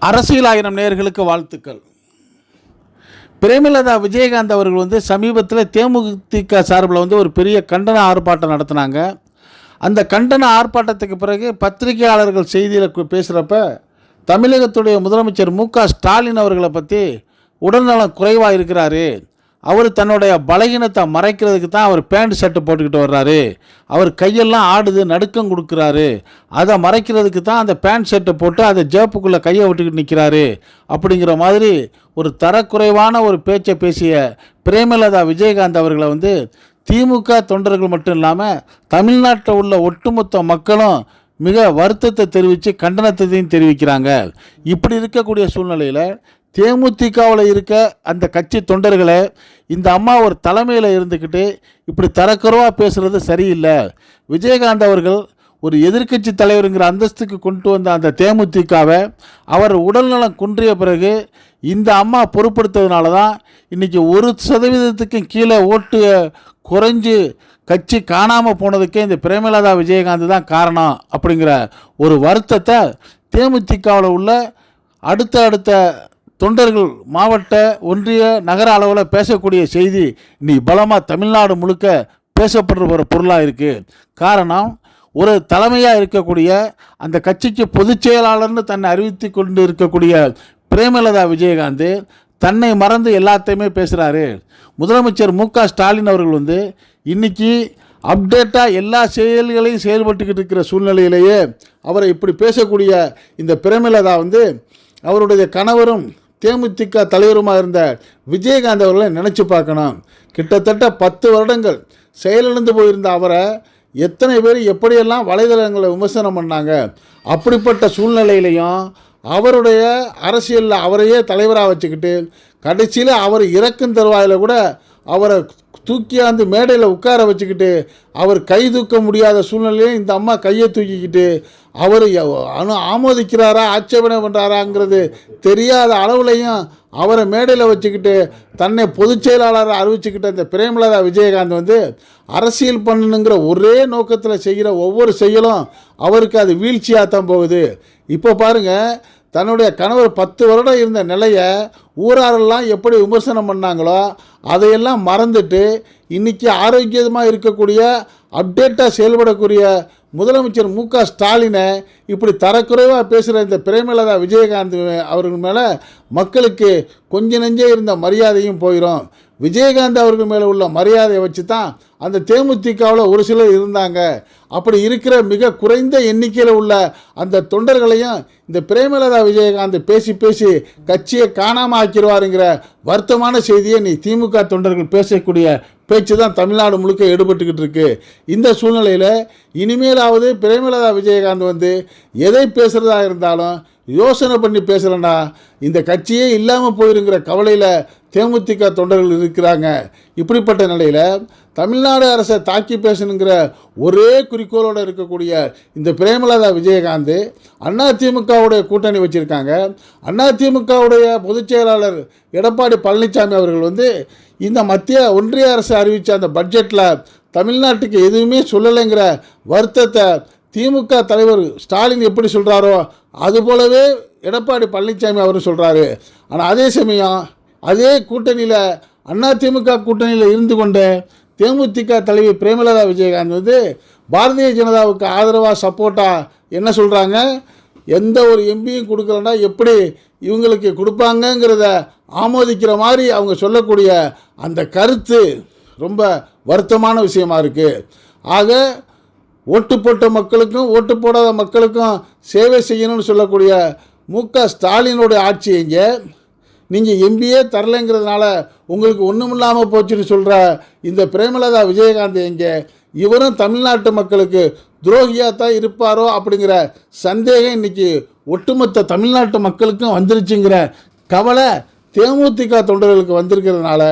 அரசியல் ஆயிரம் நேயர்களுக்கு வாழ்த்துக்கள். பிரேமலதா விஜயகாந்த் அவர்கள் சமீபத்தில் தேமுதிக சார்பில் ஒரு பெரிய கண்டன ஆர்ப்பாட்டம் நடத்தினாங்க. அந்த கண்டன ஆர்ப்பாட்டத்துக்கு பிறகு பத்திரிகையாளர்கள் செய்தியில் பேசுகிறப்ப தமிழகத்துடைய முதலமைச்சர் மு.க.ஸ்டாலின் அவர்களை பற்றி உடல்நலம் குறைவாக இருக்கிறாரு, அவர் தன்னுடைய பலகீனத்தை மறைக்கிறதுக்கு தான் அவர் பேண்ட் ஷர்ட்டு போட்டுக்கிட்டு வர்றாரு, அவர் கையெல்லாம் ஆடுது, நடுக்கம் கொடுக்குறாரு, அதை மறைக்கிறதுக்கு தான் அந்த பேண்ட் ஷர்ட்டை போட்டு அதை ஜேப்புக்குள்ளே கையை விட்டுக்கிட்டு நிற்கிறாரு அப்படிங்கிற மாதிரி ஒரு தரக்குறைவான ஒரு பேச்சை பேசிய பிரேமலதா விஜயகாந்த் அவர்களை திமுக தொண்டர்கள் மட்டும் இல்லாமல் தமிழ்நாட்டில் உள்ள ஒட்டுமொத்த மக்களும் மிக வருத்தத்தை தெரிவித்து கண்டனத்தையும் தெரிவிக்கிறாங்க. இப்படி இருக்கக்கூடிய சூழ்நிலையில் தேமுதிகவில் இருக்க அந்த கட்சி தொண்டர்களை இந்த அம்மா ஒரு தலைமையில் இருந்துக்கிட்டு இப்படி தரக்குறைவாக பேசுகிறது சரியில்லை. விஜயகாந்த் அவர்கள் ஒரு எதிர்க்கட்சி தலைவருங்கிற அந்தஸ்துக்கு கொண்டு வந்த அந்த தேமுதிகவை அவர் உடல்நலம் குன்றிய பிறகு இந்த அம்மா பொறுப்படுத்ததுனால தான் இன்றைக்கி 1% கீழே ஓட்டு குறைஞ்சு கட்சி காணாமல் போனதுக்கே இந்த பிரேமலதா விஜயகாந்த் தான் காரணம் அப்படிங்கிற ஒரு வருத்தத்தை தேமுதிகவில் உள்ள அடுத்த தொண்டர்கள் மாவட்ட ஒன்றிய நகர அளவில் பேசக்கூடிய செய்தி இன்னைக்கு பலமாக தமிழ்நாடு முழுக்க பேசப்படுற பொருளாக இருக்குது. காரணம், ஒரு தலைமையாக இருக்கக்கூடிய அந்த கட்சிக்கு பொதுச் செயலாளர்னு தன்னை அறிவித்து கொண்டு இருக்கக்கூடிய பிரேமலதா விஜயகாந்த் தன்னை மறந்து எல்லாத்தையுமே பேசுகிறாரு. முதலமைச்சர் மு.க.ஸ்டாலின் அவர்கள் இன்றைக்கி அப்டேட்டாக எல்லா செயல்களையும் செயல்பட்டுக்கிட்டு இருக்கிற சூழ்நிலையிலேயே அவரை இப்படி பேசக்கூடிய இந்த பிரேமலதா அவருடைய கணவரும் தேமுதிக தலைவருமாக இருந்த விஜயகாந்த் அவர்களை நினச்சி பார்க்கணும். கிட்டத்தட்ட 10 வருடங்கள் செயலிழந்து போயிருந்த அவரை எத்தனை பேர் எப்படியெல்லாம் வலைதளங்களை விமர்சனம் பண்ணாங்க. அப்படிப்பட்ட சூழ்நிலையிலையும் அவருடைய அரசியலில் அவரையே தலைவராக வச்சுக்கிட்டு கடைசியில் அவர் இறக்கும் தருவாயில் கூட அவரை தூக்கியாந்து மேடையில் உட்கார வச்சுக்கிட்டு அவர் கை தூக்க முடியாத சூழ்நிலையும் இந்த அம்மா கையை தூக்கிக்கிட்டு அவர் ஆமோதிக்கிறாரா ஆட்சேபனை பண்ணுறாராங்கிறது தெரியாத அளவுலையும் அவரை மேடையில் வச்சுக்கிட்டு தன்னை பொதுச் செயலாளரை அறிவிச்சுக்கிட்ட இந்த பிரேமலதா விஜயகாந்த் அரசியல் பண்ணணுங்கிற ஒரே நோக்கத்தில் செய்கிற ஒவ்வொரு செயலும் அவருக்கு அது வீழ்ச்சியாக தான் போகுது. இப்போ பாருங்கள், தன்னுடைய கணவர் 10 வருடம் இருந்த நிலையை ஊராரெல்லாம் எப்படி விமர்சனம் பண்ணாங்களோ அதையெல்லாம் மறந்துட்டு இன்றைக்கி ஆரோக்கியமாக இருக்கக்கூடிய அப்டேட்டாக செயல்படக்கூடிய முதலமைச்சர் மு.க.ஸ்டாலினை இப்படி தரக்குறைவாக பேசுகிற இந்த பிரேமலதா விஜயகாந்த் அவர்கள் மேலே மக்களுக்கு கொஞ்ச நெஞ்சே இருந்த மரியாதையும் போயிடும். விஜயகாந்த் அவர்கள் மேலே உள்ள மரியாதையை வச்சு தான் அந்த தேமுதிகவில் ஒரு சிலர் இருந்தாங்க. அப்படி இருக்கிற மிக குறைந்த எண்ணிக்கையில் உள்ள அந்த தொண்டர்களையும் இந்த பிரேமலதா விஜயகாந்த் பேசி கட்சியை காணாமல் ஆக்கிடுவாருங்கிற வருத்தமான செய்தியை நீ திமுக தொண்டர்கள் பேசக்கூடிய பேச்சு தான் தமிழ்நாடு முழுக்க ஈடுபட்டுக்கிட்டு இருக்கு. இந்த சூழ்நிலையில் இனிமேலாவது பிரேமலதா விஜயகாந்த் எதை பேசுகிறதா இருந்தாலும் யோசனை பண்ணி பேசலன்னா இந்த கட்சியே இல்லாமல் போயிருங்கிற கவலையில் தேமுதிக தொண்டர்கள் இருக்கிறாங்க. இப்படிப்பட்ட நிலையில் தமிழ்நாடு அரசை தாக்கி பேசணுங்கிற ஒரே குறிக்கோளோடு இருக்கக்கூடிய இந்த பிரேமலதா விஜயகாந்த் அதிமுகவுடைய கூட்டணி வச்சுருக்காங்க. அதிமுகவுடைய பொதுச் செயலாளர் எடப்பாடி பழனிசாமி அவர்கள் இந்த மத்திய ஒன்றிய அரசு அறிவித்த அந்த பட்ஜெட்டில் தமிழ்நாட்டுக்கு எதுவுமே சொல்லலைங்கிற வருத்தத்தை திமுக தலைவர் ஸ்டாலின் எப்படி சொல்கிறாரோ அதுபோலவே எடப்பாடி பழனிசாமி அவர் சொல்கிறாரு. ஆனால் அதே சமயம் அதே கூட்டணியில் அதிமுக கூட்டணியில் இருந்து கொண்டு தேமுதிக தலைவி பிரேமலதா விஜயகாந்த் பாரதிய ஜனதாவுக்கு ஆதரவாக சப்போர்ட்டாக என்ன சொல்கிறாங்க, எந்த ஒரு எம்பியும் கொடுக்கலன்னா எப்படி இவங்களுக்கு கொடுப்பாங்கங்கிறத ஆமோதிக்கிற மாதிரி அவங்க சொல்லக்கூடிய அந்த கருத்து ரொம்ப வருத்தமான விஷயமா இருக்குது. ஆக ஓட்டு போட்ட மக்களுக்கும் ஓட்டு போடாத மக்களுக்கும் சேவை செய்யணும்னு சொல்லக்கூடிய மு.க.ஸ்டாலினுடைய ஆட்சி எங்கே, நீங்கள் எம்பியே தரலைங்கிறதுனால உங்களுக்கு ஒன்றும் இல்லாமல் போச்சுன்னு சொல்கிற இந்த பிரேமலதா விஜயகாந்த் எங்கே, இவரும் தமிழ்நாட்டு மக்களுக்கு துரோகியாக தான் இருப்பாரோ அப்படிங்கிற சந்தேகம் இன்றைக்கி ஒட்டுமொத்த தமிழ்நாட்டு மக்களுக்கும் வந்துருச்சுங்கிற கவலை தேமுதிக தொண்டர்களுக்கு வந்திருக்கிறதுனால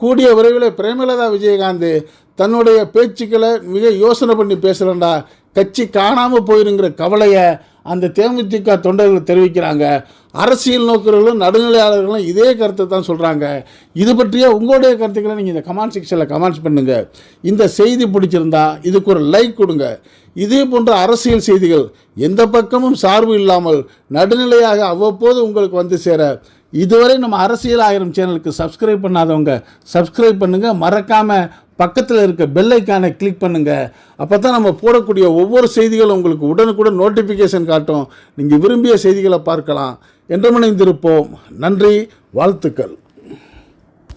கூடிய விரைவில் பிரேமலதா விஜயகாந்த் தன்னுடைய பேச்சுக்களை மிக யோசனை பண்ணி பேசுகிறேன்டா கட்சி காணாமல் போயிருங்கிற கவலையை அந்த தேமுதிக தொண்டர்கள் தெரிவிக்கிறாங்க. அரசியல் நோக்கர்களும் நடுநிலையாளர்களும் இதே கருத்தை தான் சொல்கிறாங்க. இது பற்றிய உங்களுடைய கருத்துக்களை நீங்கள் இந்த கமெண்ட் செக்ஷனில் கமெண்ட்ஸ் பண்ணுங்கள். இந்த செய்தி பிடிச்சிருந்தா இதுக்கு ஒரு லைக் கொடுங்க. இதே போன்ற அரசியல் செய்திகள் எந்த பக்கமும் சார்பு இல்லாமல் நடுநிலையாக அவ்வப்போது உங்களுக்கு வந்து சேர இதுவரை நம்ம அரசியல் 1000 சேனலுக்கு சப்ஸ்கிரைப் பண்ணாதவங்க சப்ஸ்கிரைப் பண்ணுங்கள். மறக்காமல் பக்கத்தில் இருக்க பெல் ஐக்கானை கிளிக் பண்ணுங்கள். அப்போ தான் நம்ம போடக்கூடிய ஒவ்வொரு செய்திகளும் உங்களுக்கு உடனுக்குடன் நோட்டிஃபிகேஷன் காட்டும். நீங்கள் விரும்பிய செய்திகளை பார்க்கலாம். என்றும் இணைந்திருப்போம். நன்றி, வாழ்த்துக்கள்.